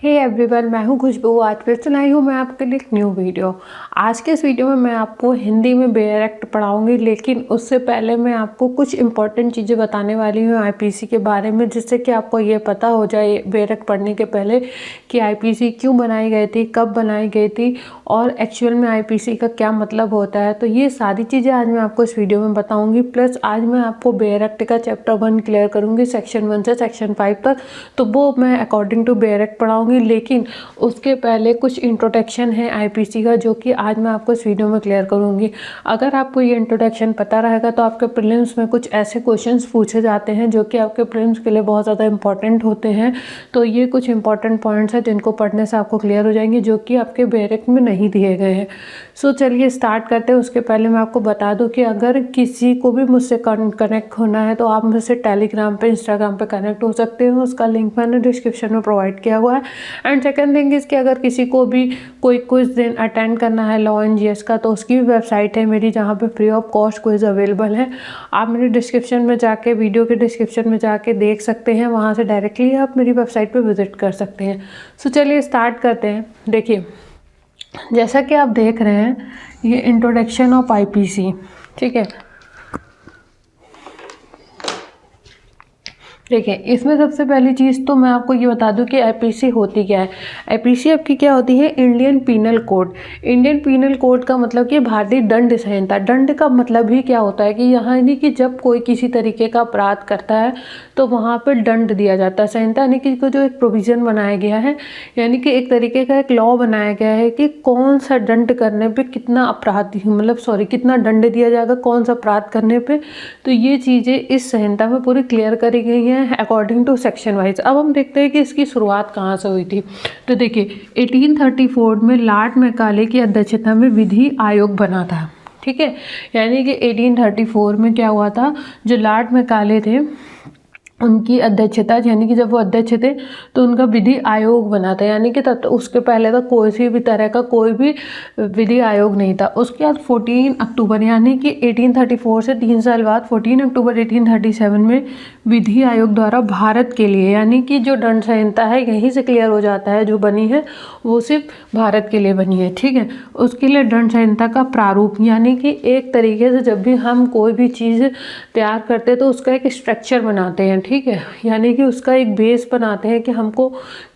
Hey everyone, मैं हूँ खुशबू। आज फिर से लाई हूँ मैं आपके लिए एक न्यू वीडियो। आज के इस वीडियो में मैं आपको हिंदी में बेयर एक्ट पढ़ाऊँगी, लेकिन उससे पहले मैं आपको कुछ इंपॉर्टेंट चीज़ें बताने वाली हूँ आईपीसी के बारे में, जिससे कि आपको ये पता हो जाए बेयर एक्ट पढ़ने के पहले कि आईपीसी क्यों बनाई गई थी, कब बनाई गई थी और एक्चुअल में आईपीसी का क्या मतलब होता है। तो ये सारी चीज़ें आज मैं आपको इस वीडियो में बताऊँगी। प्लस आज मैं आपको बेयर एक्ट का चैप्टर 1 क्लियर करूँगी, सेक्शन 1 से सेक्शन 5 तक। तो वो मैं अकॉर्डिंग टू बेयर एक्ट पढ़ाऊँगी, लेकिन उसके पहले कुछ इंट्रोडक्शन है आईपीसी का, जो कि आज मैं आपको इस वीडियो में क्लियर करूंगी। अगर आपको ये इंट्रोडक्शन पता रहेगा तो आपके प्रीलिम्स में कुछ ऐसे क्वेश्चंस पूछे जाते हैं जो कि आपके प्रीलिम्स के लिए बहुत ज़्यादा इंपॉर्टेंट होते हैं। तो ये कुछ इंपॉर्टेंट पॉइंट्स हैं जिनको पढ़ने से आपको क्लियर हो जाएंगे, जो कि आपके बेयर एक्ट में नहीं दिए गए हैं। सो चलिए स्टार्ट करते हैं। उसके पहले मैं आपको बता दूं कि अगर किसी को भी मुझसे कनेक्ट होना है तो आप मुझसे टेलीग्राम पे, इंस्टाग्राम पे कनेक्ट हो सकते हो। उसका लिंक मैंने डिस्क्रिप्शन में प्रोवाइड किया हुआ है। एंड सेकंड थिंग इज़ कि अगर किसी को भी कोई क्विज दिन अटेंड करना है लॉ एंड जीएस का, तो उसकी भी वेबसाइट है मेरी, जहाँ पे free of cost quiz available है। आप मेरे डिस्क्रिप्शन में जाके, वीडियो के डिस्क्रिप्शन में जाके देख सकते हैं। वहाँ से डायरेक्टली आप मेरी वेबसाइट पे विजिट कर सकते हैं। सो चलिए स्टार्ट करते हैं। देखिए, जैसा कि आप देख रहे हैं, ये इंट्रोडक्शन ऑफ आईपीसी, ठीक है। देखिए, इसमें सबसे पहली चीज़ तो मैं आपको ये बता दूं कि आईपीसी होती क्या है। आईपीसी आपकी क्या होती है? Indian penal code. Indian penal code का मतलब कि भारतीय दंड संहिता। दंड का मतलब ही क्या होता है कि यहाँ यानी कि जब कोई किसी तरीके का अपराध करता है तो वहाँ पर दंड दिया जाता है। संहिता यानी कि जो एक प्रोविज़न बनाया गया है, यानी कि एक तरीके का एक लॉ बनाया गया है कि कौन सा दंड करने पर कितना अपराध, कितना दंड दिया जाएगा कौन सा अपराध करने पर। तो ये चीज़ें इस संहिता में पूरी क्लियर करी गई हैं अकॉर्डिंग टू सेक्शन वाइज। अब हम देखते हैं कि इसकी शुरुआत कहाँ से हुई थी। तो देखिए, 1834 में लॉर्ड मैकाले की अध्यक्षता में विधि आयोग बना था, ठीक है। यानी कि 1834 में क्या हुआ था, जो लॉर्ड मैकाले थे उनकी अध्यक्षता, यानी कि जब वो अध्यक्ष थे तो उनका विधि आयोग बना था। यानी कि तब उसके पहले तो कोई सी भी तरह का कोई भी विधि आयोग नहीं था। उसके बाद 14 अक्टूबर यानी कि 1834 से 3 साल बाद 14 अक्टूबर 1837 में विधि आयोग द्वारा भारत के लिए, यानी कि जो दंड संहिता है यहीं से क्लियर हो जाता है, जो बनी है वो सिर्फ भारत के लिए बनी है, ठीक है। उसके लिए दंड संहिता का प्रारूप, यानी कि एक तरीके से जब भी हम कोई भी चीज़ तैयार करते हैं तो उसका एक स्ट्रक्चर बनाते हैं, ठीक है। यानी कि उसका एक बेस बनाते हैं कि हमको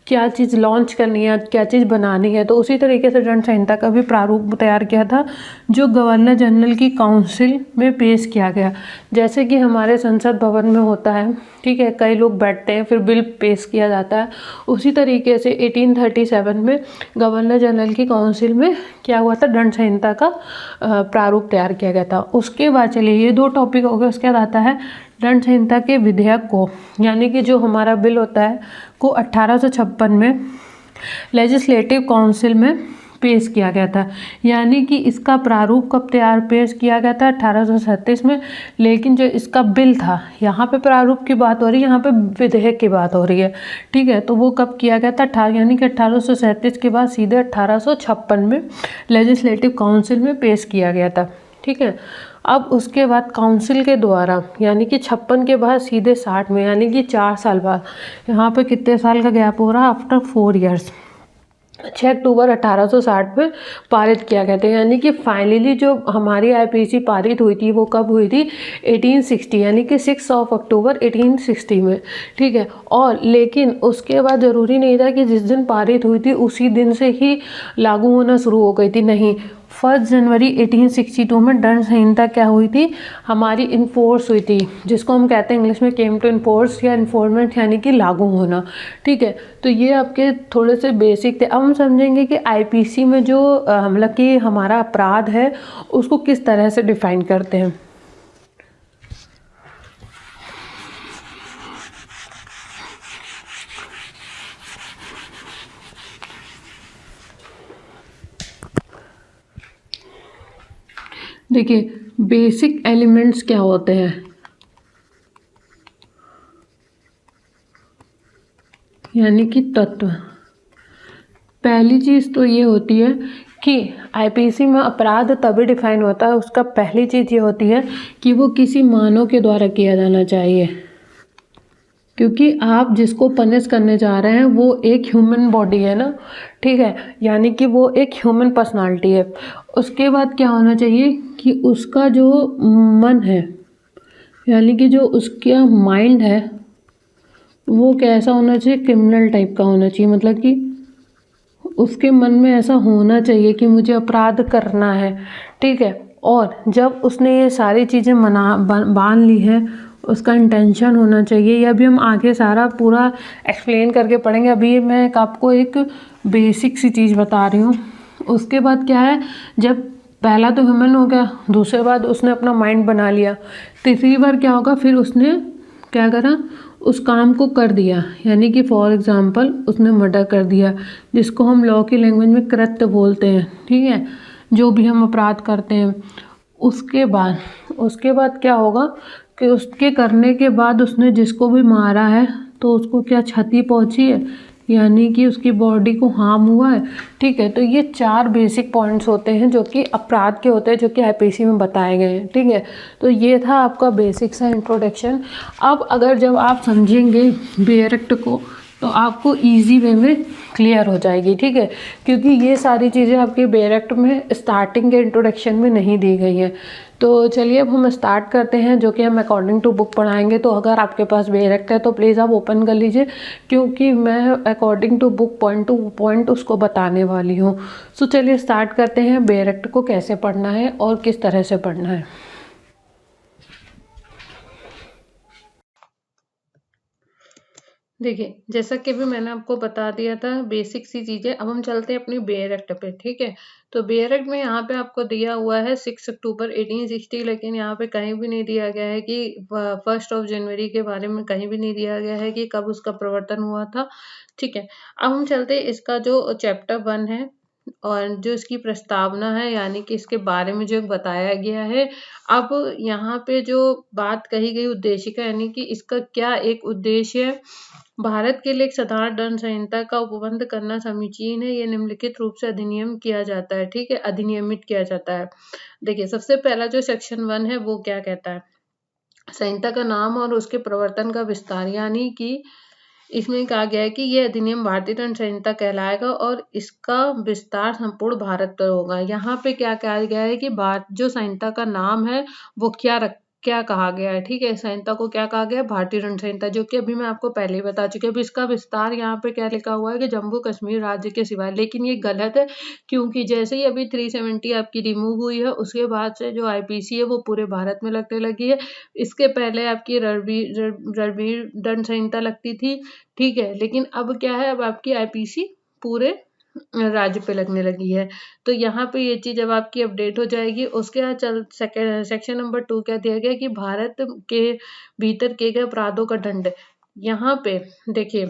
क्या चीज़ लॉन्च करनी है, क्या चीज़ बनानी है। तो उसी तरीके से दंड संहिता का भी प्रारूप तैयार किया था, जो गवर्नर जनरल की काउंसिल में पेश किया गया। जैसे कि हमारे संसद भवन में होता है, ठीक है, कई लोग बैठते हैं फिर बिल पेश किया जाता है। उसी तरीके से 1837 में गवर्नर जनरल की काउंसिल में क्या हुआ था, दंड संहिता का प्रारूप तैयार किया गया था। उसके बाद चलिए, ये 2 टॉपिक हो गए। उसके बाद आता है दंड संहिता के विधेयक को, यानी कि जो हमारा बिल होता है को 1856 में लेजिस्लेटिव काउंसिल में पेश किया गया था। यानी कि इसका प्रारूप कब पेश किया गया था? 1837 में। लेकिन जो इसका बिल था, यहाँ पे प्रारूप की बात हो रही है, यहाँ पे विधेयक की बात हो रही है, ठीक है। तो वो कब किया गया था? यानी कि 1837 के बाद सीधे 1856 में लेजिस्लेटिव काउंसिल में पेश किया गया था, ठीक है। अब उसके बाद काउंसिल के द्वारा, यानी कि 56 के बाद सीधे 60 में, यानी कि 4 साल बाद, यहाँ पे कितने साल का गैप हो रहा है? आफ्टर 4 ईयर्स 6 अक्टूबर 1860 में पारित किया गया था। यानी कि फाइनली जो हमारी आईपीसी पारित हुई थी वो कब हुई थी? 1860, यानी कि 6 अक्टूबर 1860 में, ठीक है। और लेकिन उसके बाद ज़रूरी नहीं था कि जिस दिन पारित हुई थी उसी दिन से ही लागू होना शुरू हो गई थी, नहीं। 1 जनवरी 1862 में दंड संहिता क्या हुई थी? हमारी इन्फोर्स हुई थी, जिसको हम कहते हैं इंग्लिश में केम टू इन्फोर्स या इन्फोर्समेंट, यानी कि लागू होना, ठीक है। तो ये आपके थोड़े से बेसिक थे। अब हम समझेंगे कि आईपीसी में जो मतलब कि हमारा अपराध है उसको किस तरह से डिफाइन करते हैं। देखिए, बेसिक एलिमेंट्स क्या होते हैं, यानी कि तत्व। पहली चीज़ तो ये होती है कि आईपीसी में अपराध तभी डिफाइन होता है, उसका पहली चीज़ ये होती है कि वो किसी मानव के द्वारा किया जाना चाहिए, क्योंकि आप जिसको पनिश करने जा रहे हैं वो एक ह्यूमन बॉडी है ना, ठीक है, यानी कि वो एक ह्यूमन पर्सनालिटी है। उसके बाद क्या होना चाहिए कि उसका जो मन है, यानी कि जो उसका माइंड है वो कैसा होना चाहिए, क्रिमिनल टाइप का होना चाहिए। मतलब कि उसके मन में ऐसा होना चाहिए कि मुझे अपराध करना है, ठीक है। और जब उसने ये सारी चीज़ें बांध ली है, उसका इंटेंशन होना चाहिए। ये अभी हम आगे सारा पूरा एक्सप्लेन करके पढ़ेंगे। अभी मैं आपको एक बेसिक सी चीज़ बता रही हूँ। उसके बाद क्या है, जब पहला तो ह्यूमन हो गया, दूसरे बाद उसने अपना माइंड बना लिया, तीसरी बार क्या होगा, फिर उसने क्या करा, उस काम को कर दिया। यानी कि फॉर एग्ज़ाम्पल उसने मर्डर कर दिया, जिसको हम लॉ की लैंग्वेज में कृत्य बोलते हैं, ठीक है, जो भी हम अपराध करते हैं। उसके बाद क्या होगा कि उसके करने के बाद उसने जिसको भी मारा है तो उसको क्या क्षति पहुंची है, यानी कि उसकी बॉडी को हार्म हुआ है, ठीक है। तो ये 4 बेसिक पॉइंट्स होते हैं जो कि अपराध के होते हैं, जो कि आईपीसी में बताए गए हैं, ठीक है। तो ये था आपका बेसिक सा इंट्रोडक्शन। अब अगर जब आप समझेंगे बेयर एक्ट को तो आपको इजी वे में क्लियर हो जाएगी, ठीक है, क्योंकि ये सारी चीज़ें आपके बेयर एक्ट में स्टार्टिंग के इंट्रोडक्शन में नहीं दी गई हैं। तो चलिए अब हम स्टार्ट करते हैं, जो कि हम अकॉर्डिंग टू बुक पढ़ाएंगे। तो अगर आपके पास बेयर एक्ट है तो प्लीज़ आप ओपन कर लीजिए, क्योंकि मैं according to book point to point उसको बताने वाली हूँ। सो चलिए स्टार्ट करते हैं, बेयर एक्ट को कैसे पढ़ना है और किस तरह से पढ़ना है। देखिए, जैसा कि भी मैंने आपको बता दिया था बेसिक सी चीज़ें, अब हम चलते हैं अपनी बेयर एक्ट पे, ठीक है। तो बेयर एक्ट में यहाँ पे आपको दिया हुआ है 6 अक्टूबर 1860, लेकिन यहाँ पे कहीं भी नहीं दिया गया है कि 1 जनवरी के बारे में कहीं भी नहीं दिया गया है कि कब उसका प्रवर्तन हुआ था, ठीक है। अब हम चलते हैं इसका जो चैप्टर 1 है और जो इसकी प्रस्तावना है, यानी कि इसके बारे में जो बताया गया है। अब यहाँ पे जो बात कही गई उद्देशिका, यानी कि इसका क्या एक उद्देश्य है। भारत के लिए एक साधारण दंड संहिता का उपबंध करना समीचीन है। ये निम्नलिखित रूप से अधिनियम किया जाता है, ठीक है, अधिनियमित किया जाता है। देखिए, सबसे पहला जो सेक्शन 1 है वो क्या कहता है, संहिता का नाम और उसके प्रवर्तन का विस्तार, यानी कि इसमें कहा गया है कि ये अधिनियम भारतीय दंड संहिता कहलाएगा और इसका विस्तार संपूर्ण भारत पर होगा। यहाँ पे क्या कहा गया है कि जो संहिता का नाम है वो क्या कहा गया है, ठीक है। संहिता को क्या कहा गया है, भारतीय दंड संहिता, जो कि अभी मैं आपको पहले ही बता चुकी हूँ। अभी इसका विस्तार यहाँ पे क्या लिखा हुआ है कि जम्मू कश्मीर राज्य के सिवाय, लेकिन ये गलत है, क्योंकि जैसे ही अभी 370 आपकी रिमूव हुई है उसके बाद से जो आईपीसी है वो पूरे भारत में लगने लगी है। इसके पहले आपकी रणवीर दंड संहिता लगती थी, ठीक है, लेकिन अब क्या है, अब आपकी आईपीसी पूरे राज्य पे लगने लगी है। तो यहाँ पे ये चीज अब आपकी अपडेट हो जाएगी। उसके बाद सेक्शन नंबर 2 क्या दिया गया कि भारत के भीतर किए गए अपराधों का दंड। यहाँ पे देखिए,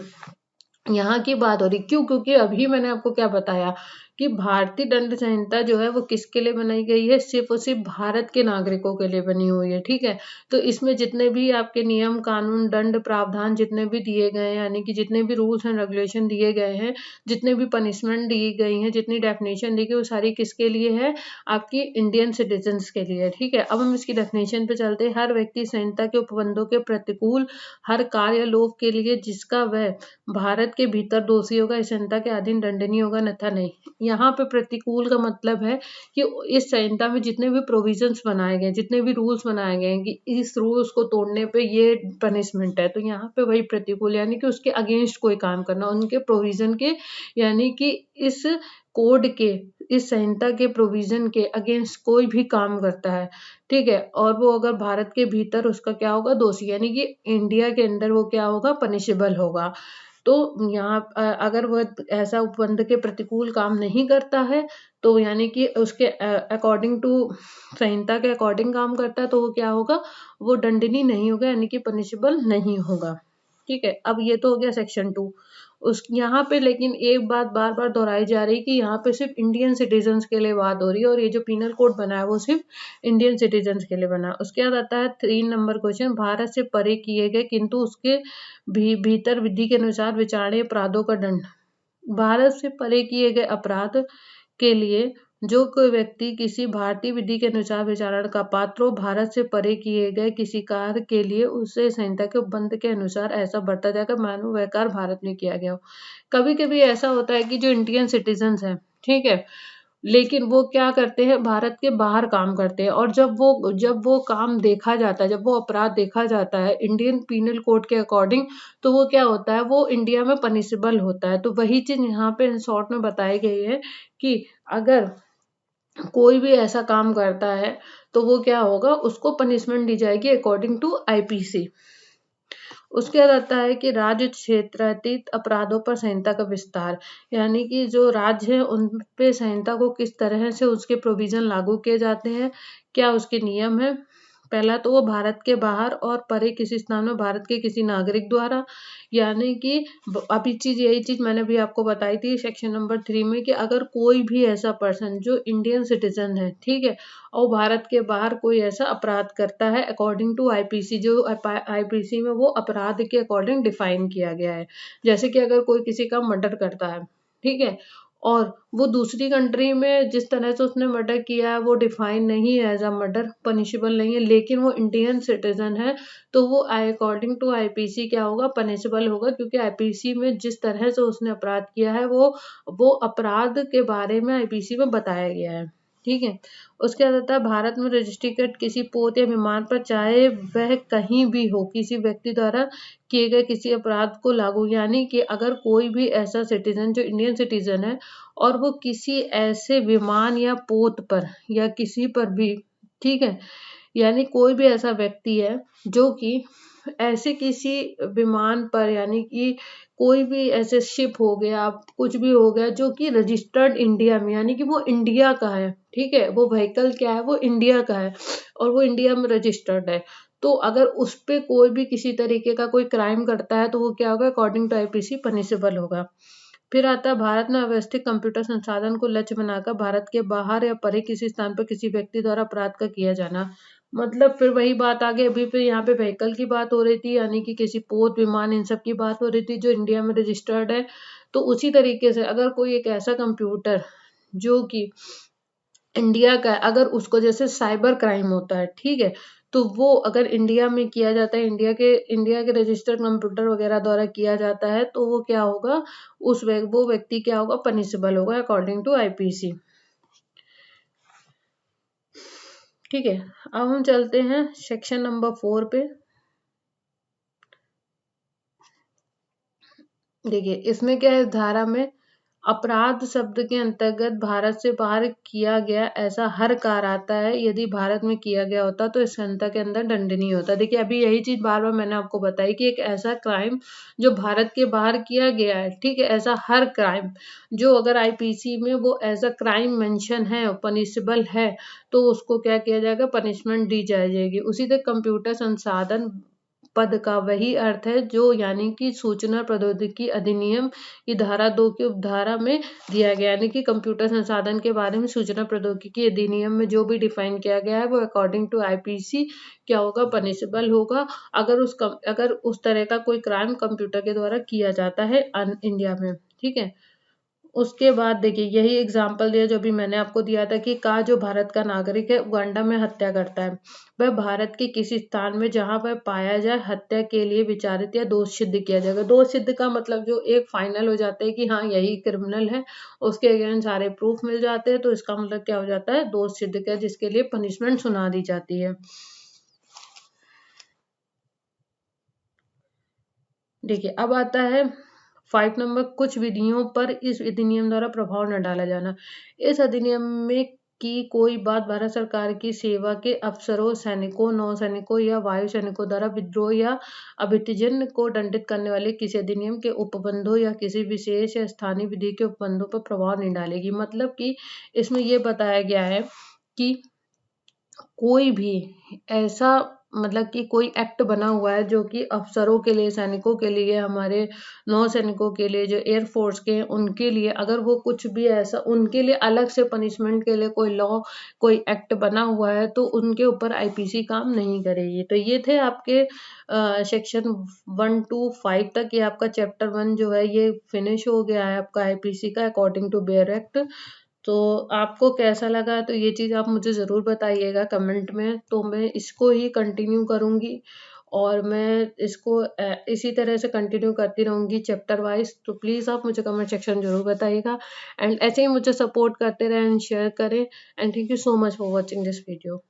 यहाँ की बात हो रही क्यों, क्योंकि अभी मैंने आपको क्या बताया कि भारतीय दंड संहिता जो है वो किसके लिए बनाई गई है, सिर्फ और सिर्फ भारत के नागरिकों के लिए बनी हुई है, ठीक है। तो इसमें जितने भी आपके नियम कानून दंड प्रावधान जितने भी दिए गए हैं, यानी कि जितने भी रूल्स एंड रेगुलेशन दिए गए हैं, जितने भी पनिशमेंट दी गई हैं, जितनी डेफिनेशन दी गई, वो सारी किसके लिए है, आपकी इंडियन सिटीजन्स के लिए, ठीक है। अब हम इसकी डेफिनेशन पे चलते हैं। हर व्यक्ति संहिता के उपबंधों के प्रतिकूल हर कार्य या लोभ के लिए जिसका वह भारत के भीतर दोषी होगा, इस संहिता के अधीन दंडनीय होगा, अन्यथा नहीं। यहाँ पे प्रतिकूल का मतलब है कि इस संहिता में जितने भी प्रोविजंस बनाए गए, जितने भी रूल्स बनाए गए हैं कि इस रूल्स को तोड़ने पे ये पनिशमेंट है, तो यहाँ पे वही प्रतिकूल, यानी कि उसके अगेंस्ट कोई काम करना, उनके प्रोविजन के, यानी कि इस कोड के, इस संहिता के प्रोविजन के अगेंस्ट कोई भी काम करता है, ठीक है, और वो अगर भारत के भीतर उसका क्या होगा, दोषी, यानी कि इंडिया के अंदर वो क्या होगा, पनिशेबल होगा। तो यहाँ अगर वह ऐसा उपबंध के प्रतिकूल काम नहीं करता है, तो यानी कि उसके अकॉर्डिंग टू संहिता के अकॉर्डिंग काम करता है, तो वो क्या होगा, वो दंडनीय नहीं होगा, यानी कि पनिशेबल नहीं होगा, ठीक है। अब ये तो हो गया सेक्शन 2। उस यहाँ पे लेकिन एक बात बार बार दोहराई जा रही कि यहाँ पे सिर्फ इंडियन सिटीजन्स के लिए बात हो रही है, और ये जो पीनल कोड बना है वो सिर्फ इंडियन सिटीजन्स के लिए बना है। उसके बाद आता है 3 नंबर क्वेश्चन, भारत से परे किए गए किंतु उसके भीतर विधि के अनुसार विचारणीय अपराधों का दंड। भारत से परे किए गए अपराध के लिए जो कोई व्यक्ति किसी भारतीय विधि के अनुसार विचारण का पात्र हो, भारत से परे किए गए किसी कार्य के लिए उससे संहिता के उपबंध के अनुसार ऐसा बरता जाएगा मानो वह कार्य भारत में किया गया हो। कभी कभी ऐसा होता है कि जो इंडियन सिटीजन हैं, ठीक है, लेकिन वो क्या करते हैं, भारत के बाहर काम करते हैं, और जब वो काम देखा जाता है, जब वो अपराध देखा जाता है इंडियन पीनल कोड के अकॉर्डिंग, तो वो क्या होता है, वो इंडिया में पनिशेबल होता है। तो वही चीज यहाँ पे शॉर्ट में बताई गई है कि अगर कोई भी ऐसा काम करता है तो वो क्या होगा, उसको पनिशमेंट दी जाएगी अकॉर्डिंग टू आईपीसी। उसके बाद आता है कि राज्य क्षेत्रातीत अपराधों पर संहिता का विस्तार, यानी कि जो राज्य है उन पे संहिता को किस तरह से उसके प्रोविजन लागू किए जाते हैं, क्या उसके नियम है। पहला तो वो भारत के बाहर और परे किसी स्थान में भारत के किसी नागरिक द्वारा, यानी कि अभी यही चीज मैंने भी आपको बताई थी सेक्शन नंबर 3 में, कि अगर कोई भी ऐसा पर्सन जो इंडियन सिटीजन है, ठीक है, और भारत के बाहर कोई ऐसा अपराध करता है अकॉर्डिंग टू आईपीसी, जो आईपीसी में वो अपराध के अकॉर्डिंग डिफाइन किया गया है। जैसे कि अगर कोई किसी का मर्डर करता है, ठीक है, और वो दूसरी कंट्री में जिस तरह से उसने मर्डर किया है वो डिफाइन नहीं है एज अ मर्डर, पनिशेबल नहीं है, लेकिन वो इंडियन सिटीजन है, तो वो अकॉर्डिंग टू आईपीसी क्या होगा, पनिशेबल होगा, क्योंकि आईपीसी में जिस तरह से उसने अपराध किया है वो अपराध के बारे में आईपीसी में बताया गया है, ठीक है। उसके बाद आता है भारत में रजिस्ट्रेटेड किसी पोत या विमान पर, चाहे वह कहीं भी हो, किसी व्यक्ति द्वारा किए गए किसी अपराध को लागू, यानी कि अगर कोई भी ऐसा सिटीजन जो इंडियन सिटीजन है और वो किसी ऐसे विमान या पोत पर या किसी पर भी, ठीक है, यानी कोई भी ऐसा व्यक्ति है जो कि ऐसे किसी विमान पर, यानी कि कोई भी ऐसे शिप हो गया, कुछ भी हो गया जो कि रजिस्टर्ड इंडिया में, यानी कि वो इंडिया का है, ठीक है, वो व्हीकल क्या है, वो इंडिया का है और वो इंडिया में रजिस्टर्ड है, तो अगर उस पे कोई भी किसी तरीके का कोई क्राइम करता है तो वो क्या होगा, अकॉर्डिंग टू आईपीसी पनिशेबल होगा। फिर आता है भारत में अव्यवस्थित कंप्यूटर संसाधन को लक्ष्य बनाकर भारत के बाहर या परे किसी स्थान पर किसी व्यक्ति द्वारा अपराध का किया जाना, मतलब फिर वही बात आ गई, अभी फिर यहाँ पे व्हीकल की बात हो रही थी, यानी कि किसी पोत विमान इन सब की बात हो रही थी जो इंडिया में रजिस्टर्ड है। तो उसी तरीके से अगर कोई एक ऐसा कंप्यूटर जो कि इंडिया का है, अगर उसको जैसे साइबर क्राइम होता है, ठीक है, तो वो अगर इंडिया में किया जाता है, इंडिया के रजिस्टर्ड कंप्यूटर वगैरह द्वारा किया जाता है, तो वो क्या होगा, वो व्यक्ति क्या होगा, पनिशेबल होगा अकॉर्डिंग टू आईपीसी, ठीक है। अब हम चलते हैं सेक्शन नंबर 4 पे। देखिए इसमें क्या है, धारा में अपराध शब्द के अंतर्गत भारत से बाहर किया गया ऐसा हर कार्य आता है, यदि भारत में किया गया होता तो इस संहिता के अंदर दंडनीय होता। देखिए अभी यही चीज बार बार मैंने आपको बताई कि एक ऐसा क्राइम जो भारत के बाहर किया गया है, ठीक है, ऐसा हर क्राइम जो अगर आईपीसी में वो एज अ क्राइम मेंशन है, पनिशेबल है, तो उसको क्या किया जाएगा, पनिशमेंट दी जाएगी। उसी तरह कंप्यूटर संसाधन पद का वही अर्थ है जो, यानी कि सूचना प्रौद्योगिकी अधिनियम की धारा 2 की उपधारा में दिया गया, यानी कि कंप्यूटर संसाधन के बारे में सूचना प्रौद्योगिकी अधिनियम में जो भी डिफाइन किया गया है वो अकॉर्डिंग टू आईपीसी क्या होगा, पनिशेबल होगा, अगर उस तरह का कोई क्राइम कंप्यूटर के द्वारा किया जाता है इंडिया में, ठीक है। उसके बाद देखिए यही एग्जाम्पल दिया जो भी मैंने आपको दिया था कि जो भारत का नागरिक है उगांडा में हत्या करता है, वह भारत के किसी स्थान में जहां वह पाया जाए हत्या के लिए विचारित या दोष सिद्ध किया जाएगा। दोष सिद्ध का मतलब जो एक फाइनल हो जाता है कि हाँ यही क्रिमिनल है, उसके अगेंस्ट सारे प्रूफ मिल जाते हैं, तो इसका मतलब क्या हो जाता है, दोष सिद्ध किया, जिसके लिए पनिशमेंट सुना दी जाती है। देखिए अब आता है 5 नंबर, कुछ विधियों पर इस अधिनियम द्वारा प्रभाव न डाला जाना। इस अधिनियम में की कोई बात भारत सरकार की सेवा के अफसरों, सैनिकों, नौसैनिकों या वायु सैनिकों द्वारा विद्रोह या अभितिजन को दंडित करने वाले किसी अधिनियम के उपबंधों या किसी विशेष या स्थानीय विधि के उपबंधों पर प्रभाव नहीं डालेगी। मतलब कि इसमें यह बताया गया है कि कोई भी ऐसा, मतलब कि कोई एक्ट बना हुआ है जो कि अफसरों के लिए, सैनिकों के लिए, हमारे नौ सैनिकों के लिए, जो एयरफोर्स के हैं उनके लिए, अगर वो कुछ भी ऐसा उनके लिए अलग से पनिशमेंट के लिए कोई लॉ, कोई एक्ट बना हुआ है तो उनके ऊपर आईपीसी काम नहीं करेगी। तो ये थे आपके सेक्शन 1 to 5 तक, ये आपका चैप्टर 1 जो है ये फिनिश हो गया है आपका आईपीसी का अकॉर्डिंग टू बेयर एक्ट। तो आपको कैसा लगा तो ये चीज़ आप मुझे ज़रूर बताइएगा कमेंट में, तो मैं इसको ही कंटिन्यू करूँगी और मैं इसको इसी तरह से कंटिन्यू करती रहूँगी चैप्टर वाइज़। तो प्लीज़ आप मुझे कमेंट सेक्शन ज़रूर बताइएगा एंड ऐसे ही मुझे सपोर्ट करते रहें एंड शेयर करें and thank you so much for watching this video.